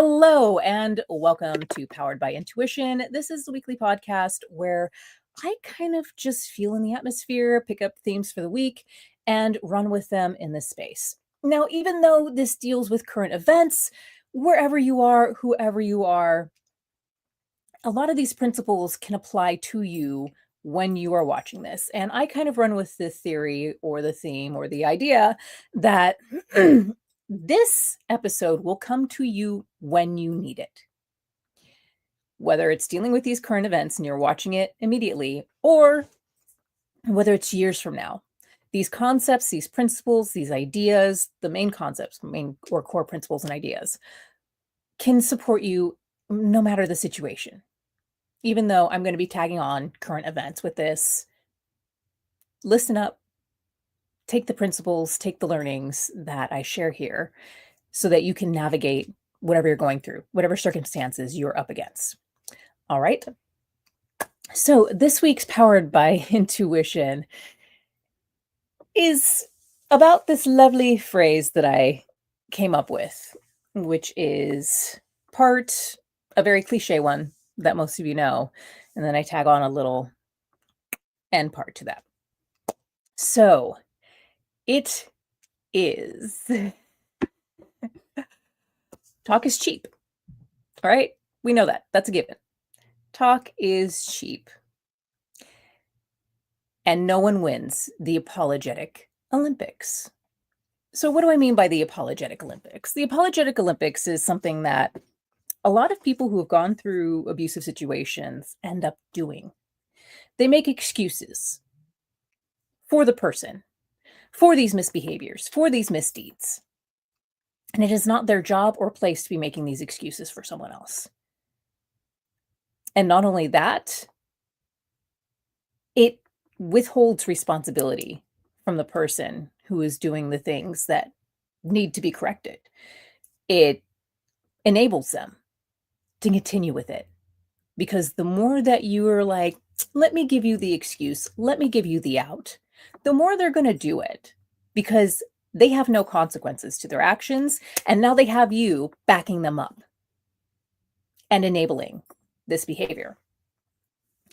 Hello and welcome to Powered by Intuition. This is the weekly podcast where I kind of just feel in the atmosphere, pick up themes for the week, and run with them in this space. Now, even though this deals with current events, wherever you are, whoever you are, a lot of these principles can apply to you when you are watching this. And I kind of run with the theory or the theme or the idea that this episode will come to you when you need it. Whether it's dealing with these current events and you're watching it immediately, or whether it's years from now. These concepts, these principles, these ideas, the main concepts, main or core principles and ideas can support you no matter the situation. Even though I'm going to be tagging on current events with this, listen up, take the principles, take the learnings that I share here so that you can navigate whatever you're going through, whatever circumstances you're up against. All right. So this week's Powered by Intuition is about this lovely phrase that I came up with, which is part a very cliche one that most of you know, and then I tag on a little end part to that. So it is talk is cheap. All right, we know that. That's a given. Talk is cheap. And no one wins the Apologetic Olympics. So what do I mean by the Apologetic Olympics? The Apologetic Olympics is something that a lot of people who have gone through abusive situations end up doing. They make excuses for the person, for these misbehaviors, for these misdeeds. And it is not their job or place to be making these excuses for someone else. And not only that, it withholds responsibility from the person who is doing the things that need to be corrected. It enables them to continue with it. Because the more that you are like, let me give you the excuse, let me give you the out, the more they're going to do it because they have no consequences to their actions. And now they have you backing them up and enabling this behavior.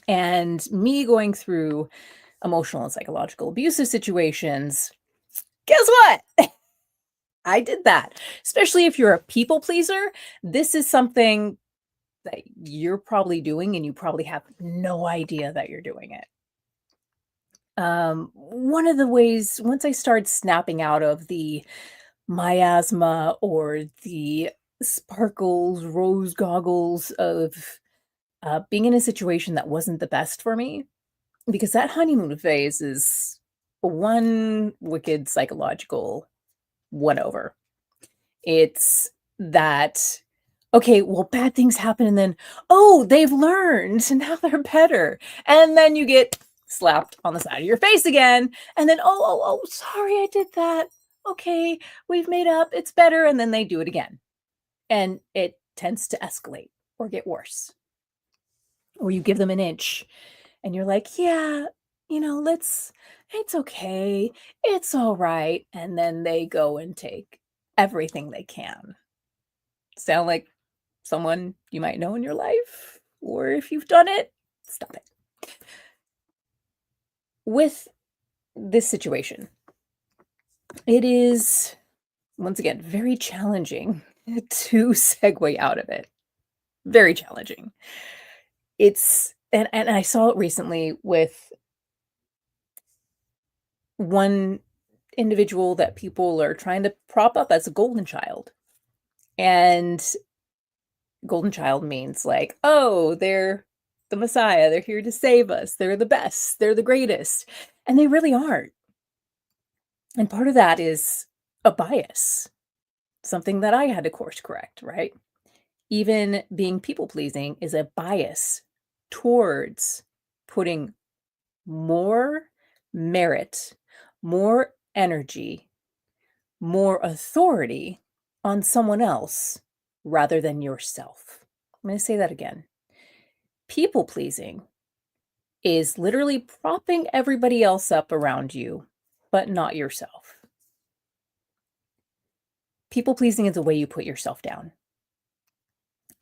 And me going through emotional and psychological abusive situations, guess what? I did that. Especially if you're a people pleaser, this is something that you're probably doing and you probably have no idea that you're doing it. One of the ways, once I started snapping out of the miasma or the sparkles, rose goggles of being in a situation that wasn't the best for me, because that honeymoon phase is one wicked psychological one over. It's that, okay, well, bad things happen and then, oh, they've learned and now they're better. And then you get slapped on the side of your face again. And then, oh, sorry, I did that. Okay, we've made up. It's better. And then they do it again. And it tends to escalate or get worse. Or you give them an inch and you're like, yeah, it's okay. It's all right. And then they go and take everything they can. Sound like someone you might know in your life? Or if you've done it, stop it. With this situation, it is, once again, very challenging to segue out of it. Very challenging. And I saw it recently with one individual that people are trying to prop up as a golden child. And golden child means like, oh, they're the Messiah. They're here to save us. They're the best. They're the greatest. And they really aren't. And part of that is a bias, something that I had to course correct, right? Even being people pleasing is a bias towards putting more merit, more energy, more authority on someone else rather than yourself. I'm going to say that again. People pleasing is literally propping everybody else up around you, but not yourself. People pleasing is the way you put yourself down.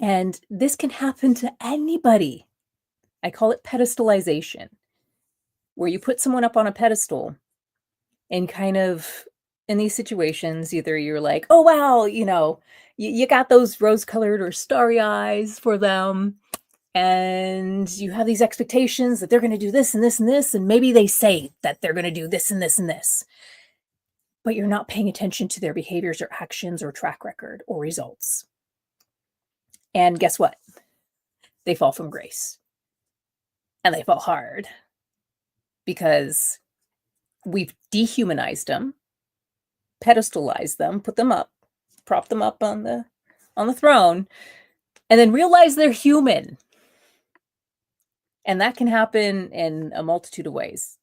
And this can happen to anybody. I call it pedestalization, where you put someone up on a pedestal and kind of in these situations, either you're like, oh, wow, you got those rose colored or starry eyes for them. And you have these expectations that they're going to do this and this and this. And maybe they say that they're going to do this and this and this, but you're not paying attention to their behaviors or actions or track record or results. And guess what? They fall from grace. And they fall hard because we've dehumanized them, pedestalized them, put them up, prop them up on the throne, and then realize they're human. And that can happen in a multitude of ways.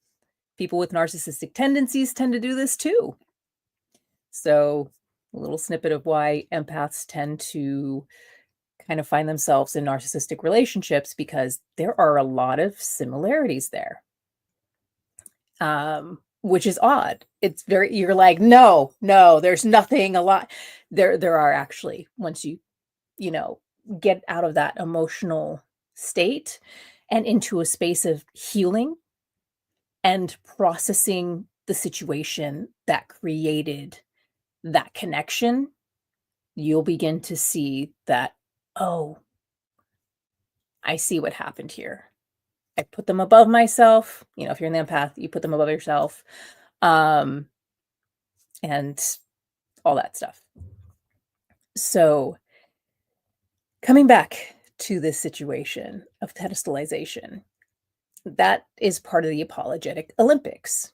People with narcissistic tendencies tend to do this too. So a little snippet of why empaths tend to kind of find themselves in narcissistic relationships, because there are a lot of similarities there. Which is odd. It's very, you're like, no, there's nothing a lot. There are actually, once you get out of that emotional state and into a space of healing and processing the situation that created that connection, you'll begin to see that, oh, I see what happened here. I put them above myself. If you're an empath, you put them above yourself. And all that stuff. So coming back to this situation of pedestalization, that is part of the Apologetic Olympics.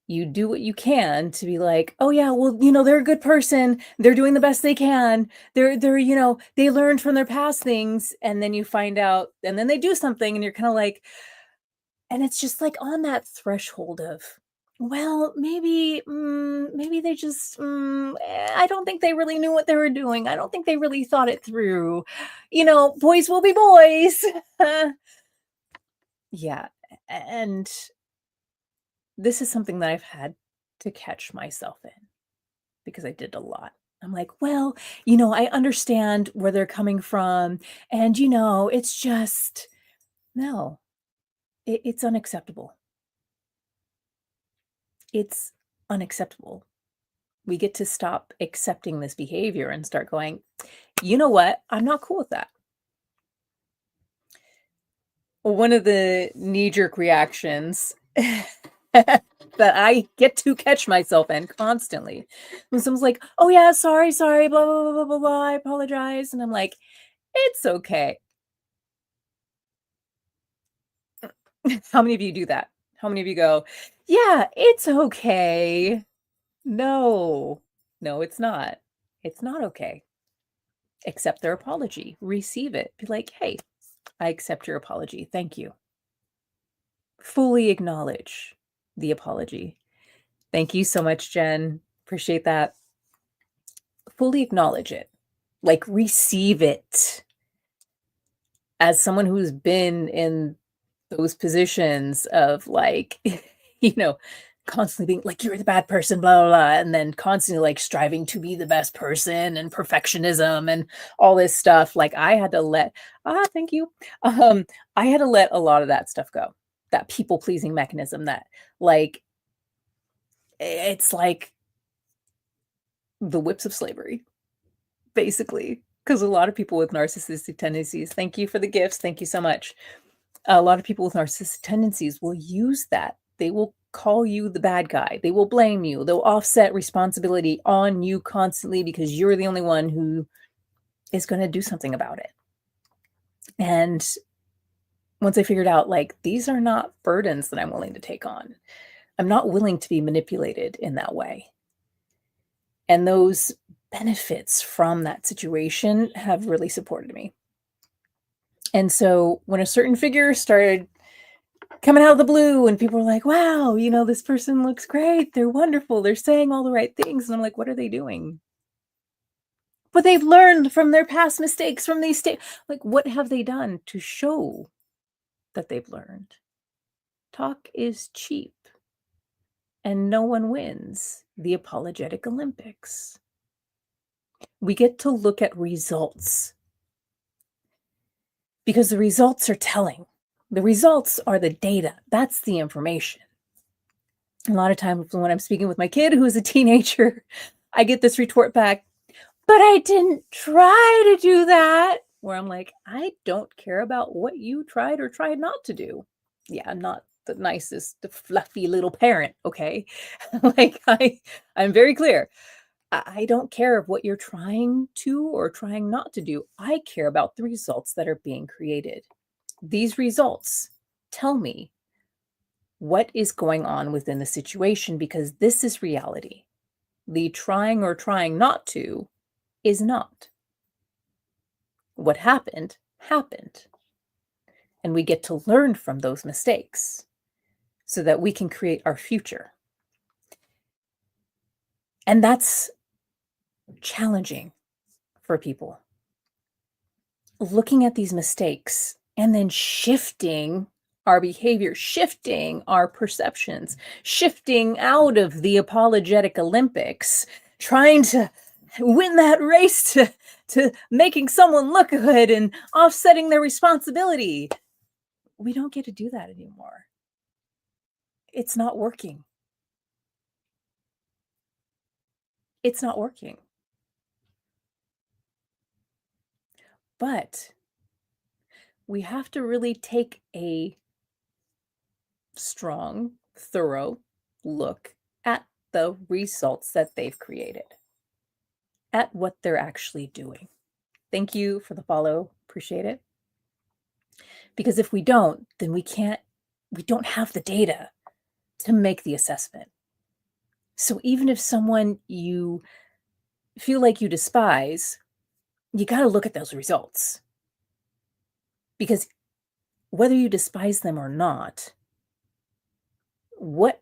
You do what you can to be like, oh yeah, well, they're a good person. They're doing the best they can. They're, they learned from their past things. And then you find out, and then they do something and you're kind of like, and it's just like on that threshold of, well, maybe they just, I don't think they really knew what they were doing. I don't think they really thought it through. Boys will be boys. Yeah. And this is something that I've had to catch myself in because I did a lot. I'm like, well, I understand where they're coming from. And, it's just, no, it's unacceptable. It's unacceptable. We get to stop accepting this behavior and start going, you know what? I'm not cool with that. One of the knee-jerk reactions that I get to catch myself in constantly when someone's like, oh yeah, sorry, blah, blah, blah, blah, blah, blah, I apologize. And I'm like, it's okay. How many of you do that? How many of you go, yeah, it's okay? No, it's not. It's not okay. Accept their apology, receive it, be like, hey, I accept your apology. Thank you. Fully acknowledge the apology. Thank you so much, Jen. Appreciate that. Fully acknowledge it, like receive it. As someone who's been in those positions of like, constantly being like, you're the bad person, blah, blah, blah, and then constantly like striving to be the best person and perfectionism and all this stuff. Like I had to let, thank you. I had to let a lot of that stuff go, that people pleasing mechanism that like, it's like the whips of slavery, basically. Because a lot of people with narcissistic tendencies, thank you for the gifts. Thank you so much. A lot of people with narcissistic tendencies will use that. They will call you the bad guy. They will blame you. They'll offset responsibility on you constantly because you're the only one who is going to do something about it. And once I figured out, like, these are not burdens that I'm willing to take on. I'm not willing to be manipulated in that way. And those benefits from that situation have really supported me. And so when a certain figure started coming out of the blue and people were like, wow, this person looks great. They're wonderful. They're saying all the right things. And I'm like, what are they doing? But they've learned from their past mistakes from these like, what have they done to show that they've learned? Talk is cheap and no one wins the Apologetic Olympics. We get to look at results because the results are telling. The results are the data. That's the information. A lot of times when I'm speaking with my kid who's a teenager, I get this retort back, but I didn't try to do that. Where I'm like, I don't care about what you tried or tried not to do. Yeah, I'm not the nicest, the fluffy little parent, okay? Like I'm very clear. I don't care of what you're trying to or trying not to do. I care about the results that are being created. These results tell me what is going on within the situation because this is reality. The trying or trying not to is not. What happened, happened. And we get to learn from those mistakes so that we can create our future. And that's challenging for people. Looking at these mistakes and then shifting our behavior, shifting our perceptions, shifting out of the Apologetic Olympics, trying to win that race to making someone look good and offsetting their responsibility. We don't get to do that anymore. It's not working. It's not working. But we have to really take a strong, thorough look at the results that they've created, at what they're actually doing. Thank you for the follow. Appreciate it. Because if we don't, then we don't have the data to make the assessment. So even if someone you feel like you despise, you got to look at those results. Because whether you despise them or not, what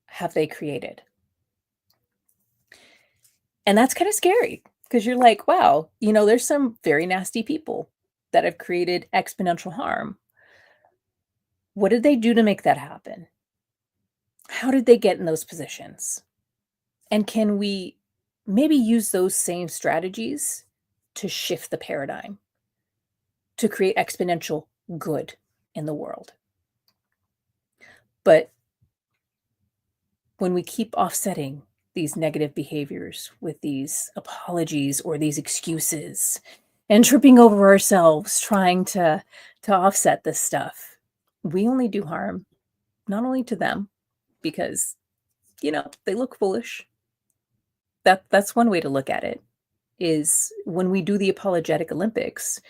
have they created? And that's kind of scary because you're like, wow, there's some very nasty people that have created exponential harm. What did they do to make that happen? How did they get in those positions? And can we maybe use those same strategies to shift the paradigm, to create exponential good in the world? But when we keep offsetting these negative behaviors with these apologies or these excuses and tripping over ourselves trying to offset this stuff, we only do harm, not only to them, because, they look foolish. That's one way to look at it, is when we do the Apologetic Olympics,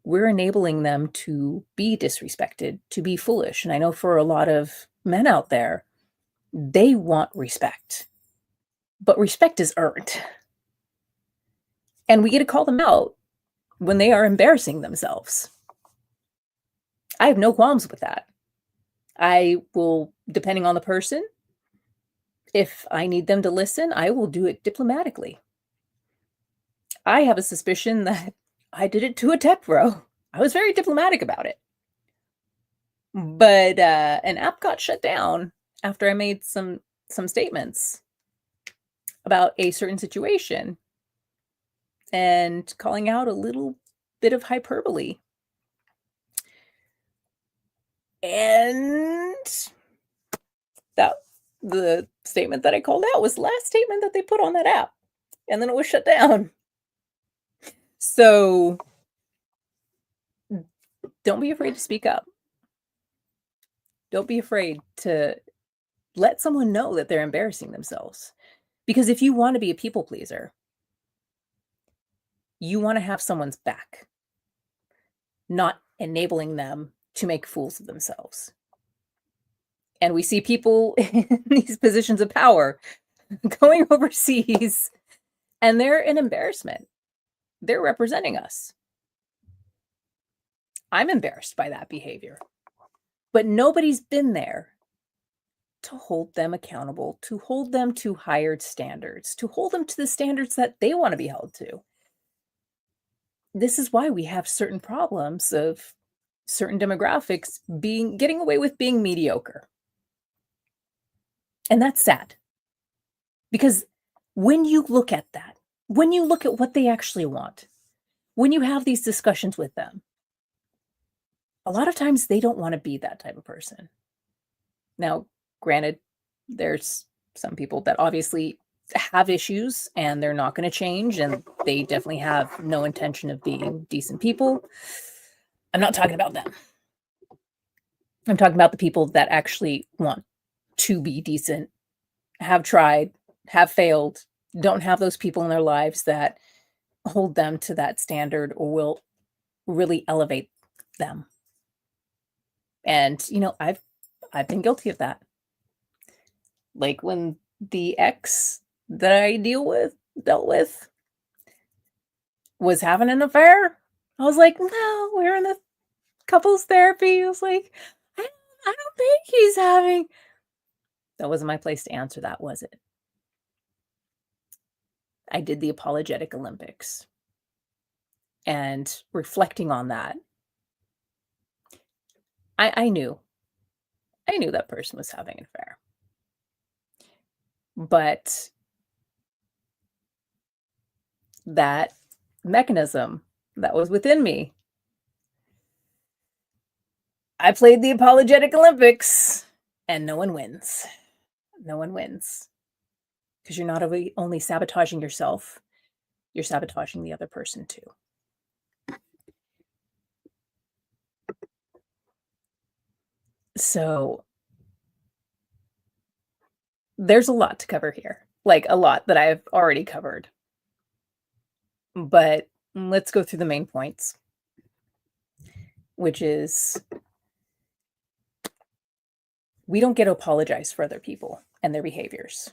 we're enabling them to be disrespected, to be foolish. And I know for a lot of men out there, they want respect, but respect is earned. And we get to call them out when they are embarrassing themselves. I have no qualms with that. I will, depending on the person, if I need them to listen, I will do it diplomatically. I have a suspicion that I did it to a tech bro. I was very diplomatic about it. But an app got shut down after I made some statements about a certain situation and calling out a little bit of hyperbole. And the statement that I called out was the last statement that they put on that app. And then it was shut down. So don't be afraid to speak up. Don't be afraid to let someone know that they're embarrassing themselves. Because if you want to be a people pleaser, you want to have someone's back, not enabling them to make fools of themselves. And we see people in these positions of power going overseas, and they're an embarrassment. They're representing us. I'm embarrassed by that behavior. But nobody's been there to hold them accountable, to hold them to higher standards, to hold them to the standards that they want to be held to. This is why we have certain problems of certain demographics getting away with being mediocre. And that's sad. Because when you look at that, when you look at what they actually want, when you have these discussions with them, a lot of times they don't want to be that type of person. Now, granted, there's some people that obviously have issues and they're not going to change, and they definitely have no intention of being decent people. I'm not talking about them. I'm talking about the people that actually want to be decent, have tried, have failed, don't have those people in their lives that hold them to that standard or will really elevate them. And I've been guilty of that. Like when the ex that I dealt with was having an affair, I was like, no, we're in the couples therapy. I was like, I don't think he's having. That wasn't my place to answer that, was it? I did the Apologetic Olympics. And reflecting on that, I knew that person was having an affair. But that mechanism that was within me, I played the Apologetic Olympics, and no one wins. No one wins. Because you're not only sabotaging yourself, you're sabotaging the other person too. So there's a lot to cover here, like a lot that I've already covered. But let's go through the main points, which is we don't get to apologize for other people and their behaviors.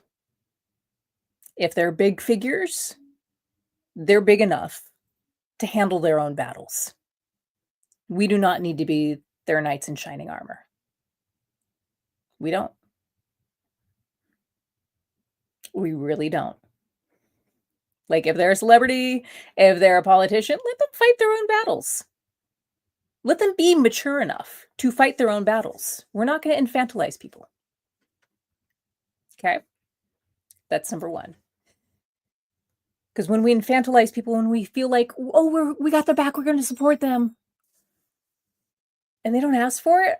If they're big figures, they're big enough to handle their own battles. We do not need to be their knights in shining armor. We don't. We really don't. Like if they're a celebrity, if they're a politician, let them fight their own battles. Let them be mature enough to fight their own battles. We're not going to infantilize people. Okay? That's number one. Because when we infantilize people, when we feel like, oh, we got their back, we're going to support them, and they don't ask for it,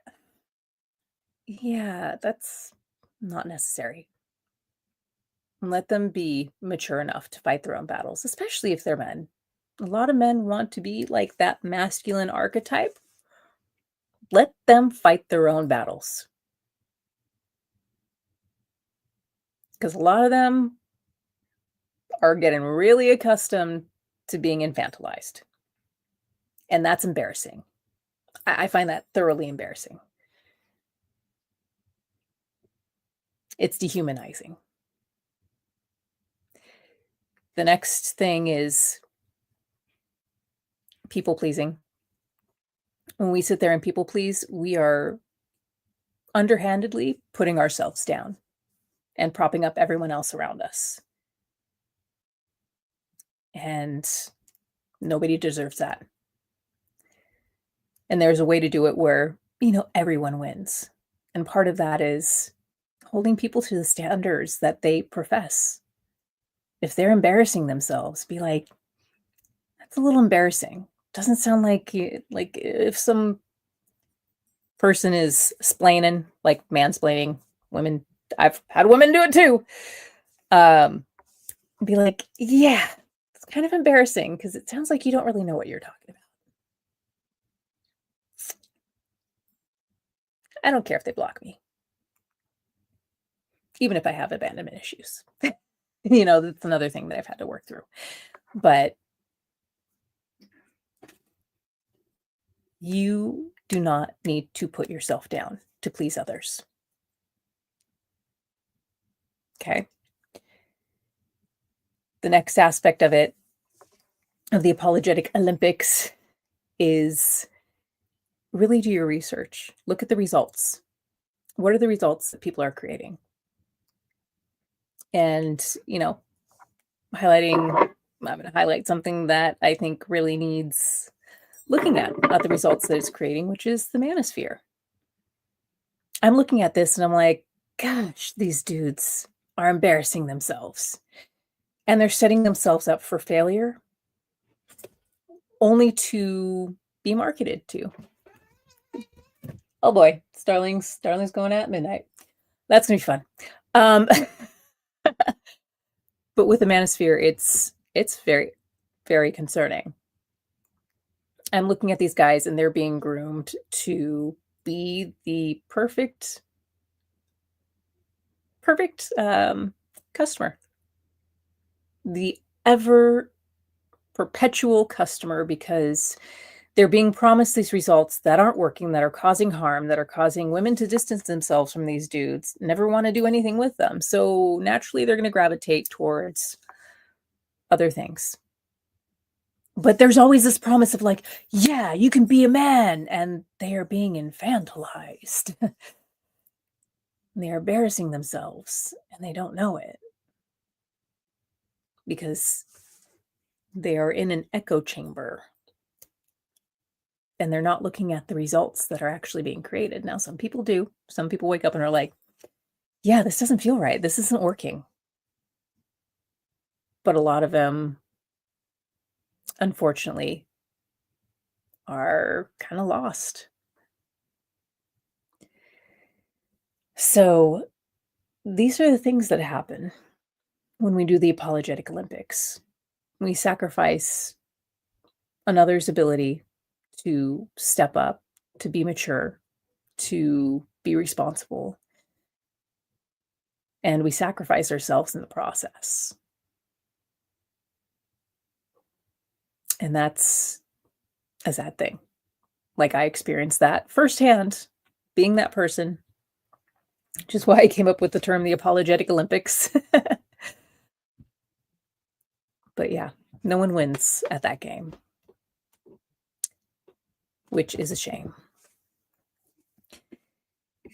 yeah, that's not necessary. Let them be mature enough to fight their own battles, especially if they're men. A lot of men want to be like that masculine archetype. Let them fight their own battles. Because a lot of them are getting really accustomed to being infantilized. And that's embarrassing. I find that thoroughly embarrassing. It's dehumanizing. The next thing is people pleasing. When we sit there and people please, we are underhandedly putting ourselves down and propping up everyone else around us. And nobody deserves that. And there's a way to do it where, everyone wins. And part of that is holding people to the standards that they profess. If they're embarrassing themselves, be like, that's a little embarrassing. Doesn't sound like if some person is splaining, like mansplaining, women, I've had women do it too. Be like, yeah, it's kind of embarrassing because it sounds like you don't really know what you're talking about. I don't care if they block me. Even if I have abandonment issues. That's another thing that I've had to work through. But you do not need to put yourself down to please others. Okay? The next aspect of it, of the Apologetic Olympics, is really do your research. Look at the results. What are the results that people are creating? And, I'm going to highlight something that I think really needs looking at the results that it's creating, which is the manosphere. I'm looking at this and I'm like, gosh, these dudes are embarrassing themselves. and they're setting themselves up for failure only to be marketed to. Oh boy, Starling's going at midnight. That's gonna be fun. But with the manosphere, it's very, very concerning. I'm looking at these guys and they're being groomed to be the perfect customer, the ever perpetual customer, because they're being promised these results that aren't working, that are causing harm, that are causing women to distance themselves from these dudes, never want to do anything with them. So naturally, they're going to gravitate towards other things. But there's always this promise of like, yeah, you can be a man, and they are being infantilized. They are embarrassing themselves, and they don't know it because they are in an echo chamber and they're not looking at the results that are actually being created. Now, some people do. Some people wake up and are like, yeah, this doesn't feel right. This isn't working. But a lot of them, unfortunately, are kind of lost. So these are the things that happen when we do the Apologetic Olympics. We sacrifice another's ability to step up, to be mature, to be responsible. And we sacrifice ourselves in the process. And that's a sad thing. Like, I experienced that firsthand, being that person, which is why I came up with the term the Apologetic Olympics. But yeah, no one wins at that game, which is a shame.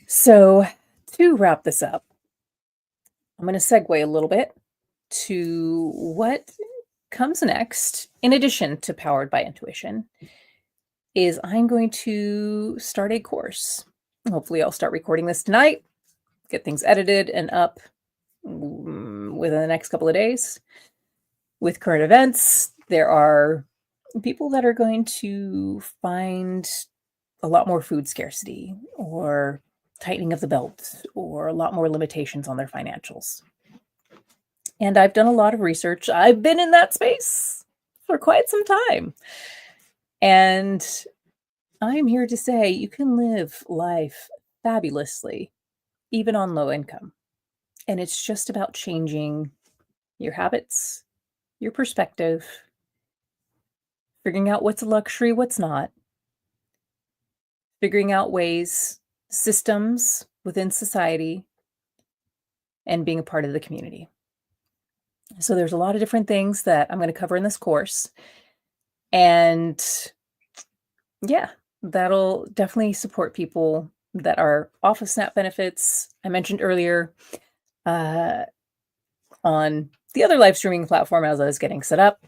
So to wrap this up, I'm going to segue a little bit to what comes next, in addition to Powered by Intuition, is I'm going to start a course. Hopefully I'll start recording this tonight, get things edited and up within the next couple of days. With current events, there are people that are going to find a lot more food scarcity or tightening of the belt or a lot more limitations on their financials. And I've done a lot of research. I've been in that space for quite some time. And I'm here to say you can live life fabulously, even on low income. And it's just about changing your habits, your perspective, figuring out what's a luxury, what's not, figuring out ways, systems within society, and being a part of the community. So there's a lot of different things that I'm going to cover in this course. And yeah, that'll definitely support people that are off of SNAP benefits. I mentioned earlier on the other live streaming platform as I was getting set up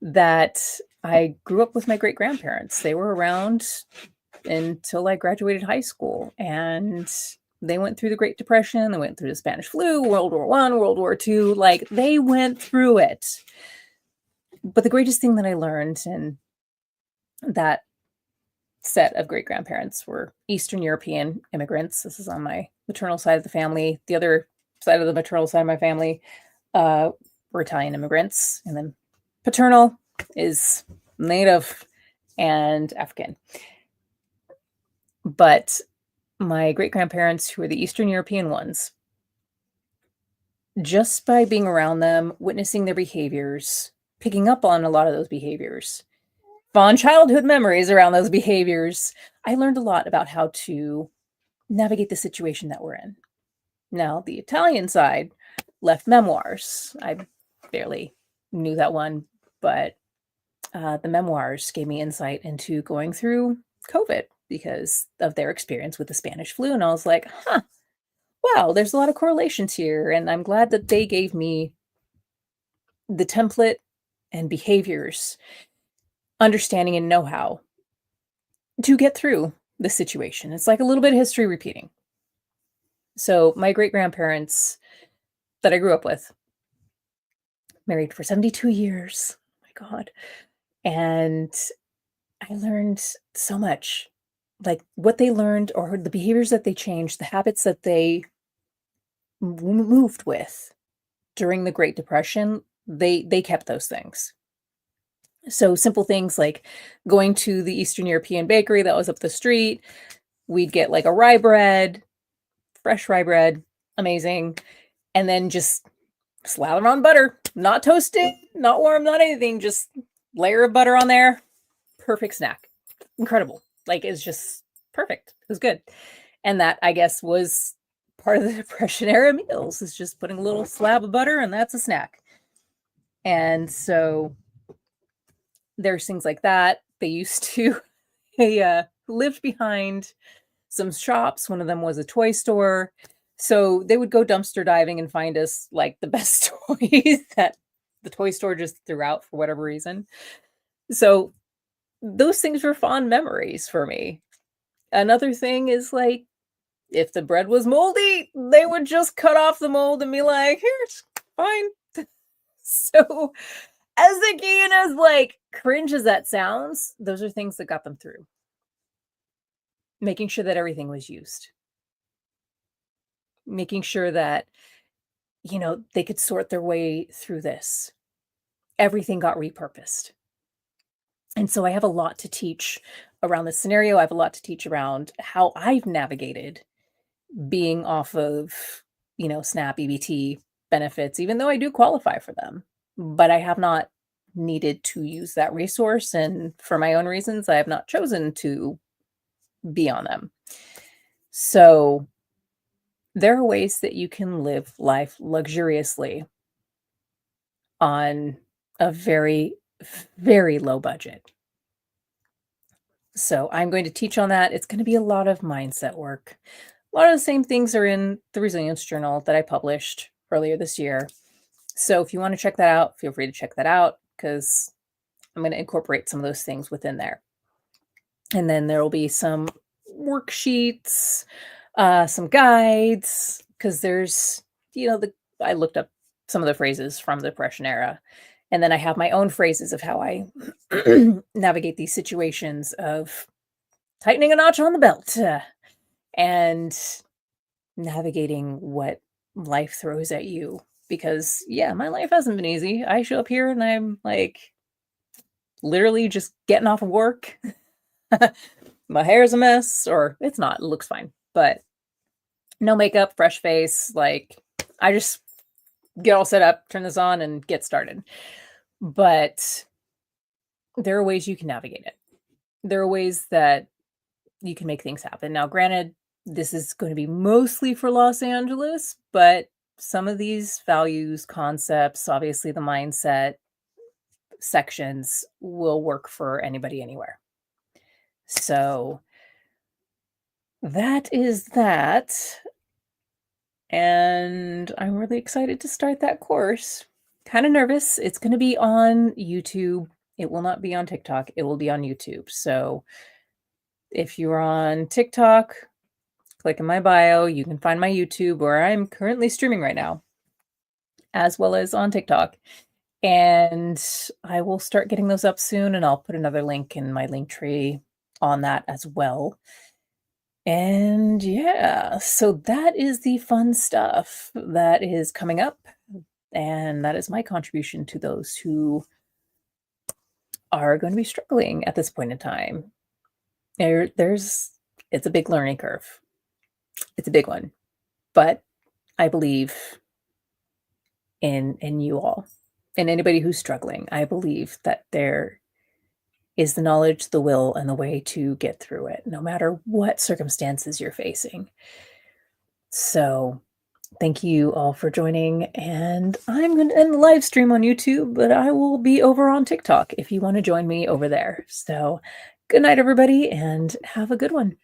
that I grew up with my great-grandparents. They were around until I graduated high school, and they went through the Great Depression, they went through the Spanish flu, World War I, World War II, like they went through it. But the greatest thing that I learned in that set of great-grandparents were Eastern European immigrants. This is on my maternal side of the family. The other side of the maternal side of my family were Italian immigrants. And then paternal is Native and African. But my great-grandparents, who were the Eastern European ones, just by being around them, witnessing their behaviors, picking up on a lot of those behaviors, fond childhood memories around those behaviors, I learned a lot about how to navigate the situation that we're in. Now, the Italian side left memoirs. I barely knew that one, but the memoirs gave me insight into going through COVID because of their experience with the Spanish flu. And I was like, wow, there's a lot of correlations here. And I'm glad that they gave me the template and behaviors, understanding and know-how to get through the situation. It's like a little bit of history repeating. So my great-grandparents that I grew up with, married for 72 years. Oh my God. And I learned so much. Like what they learned or the behaviors that they changed, the habits that they moved with during the Great Depression, they kept those things. So simple things like going to the Eastern European bakery that was up the street, we'd get like a rye bread, fresh rye bread, amazing, and then just slather on butter, not toasted, not warm, not anything, just layer of butter on there. Perfect snack. Incredible. Like it's just perfect. It was good. And that, I guess, was part of the Depression era meals, is just putting a little slab of butter and that's a snack. And so there's things like that. They used to, they lived behind some shops. One of them was a toy store. So they would go dumpster diving and find us like the best toys that the toy store just threw out for whatever reason. So those things were fond memories for me. Another thing is like, if the bread was moldy, they would just cut off the mold and be like, here, it's fine. So as icky and as like cringe as that sounds, those are things that got them through. Making sure that everything was used. Making sure that, they could sort their way through this. Everything got repurposed. And so I have a lot to teach around this scenario. I have a lot to teach around how I've navigated being off of, SNAP, EBT benefits, even though I do qualify for them. But I have not needed to use that resource. And for my own reasons, I have not chosen to be on them. So there are ways that you can live life luxuriously on a very, very low budget. So I'm going to teach on that. It's going to be a lot of mindset work. A lot of the same things are in the Resilience Journal that I published earlier this year. So if you want to check that out, feel free to check that out, because I'm going to incorporate some of those things within there. And then there will be some worksheets, some guides, because there's, I looked up some of the phrases from the Depression era. And then I have my own phrases of how I navigate these situations of tightening a notch on the belt and navigating what life throws at you. Because, my life hasn't been easy. I show up here and I'm like literally just getting off of work. My hair's a mess, or it's not, it looks fine, but no makeup, fresh face. Like I just get all set up, turn this on and get started. But there are ways you can navigate it. There are ways that you can make things happen. Now, granted, this is going to be mostly for Los Angeles, but some of these values, concepts, obviously the mindset sections will work for anybody anywhere. So that is that. And I'm really excited to start that course. Kind of nervous. It's going to be on YouTube. It will not be on TikTok. It will be on YouTube. So if you're on TikTok, click in my bio. You can find my YouTube, where I'm currently streaming right now, as well as on TikTok. And I will start getting those up soon, and I'll put another link in my link tree on that as well. And so that is the fun stuff that is coming up. And that is my contribution to those who are going to be struggling at this point in time. It's a big learning curve. It's a big one. But I believe in you all, and anybody who's struggling. I believe that there is the knowledge, the will, and the way to get through it, no matter what circumstances you're facing. So thank you all for joining, and I'm going to end the live stream on YouTube, but I will be over on TikTok if you want to join me over there. So good night, everybody, and have a good one.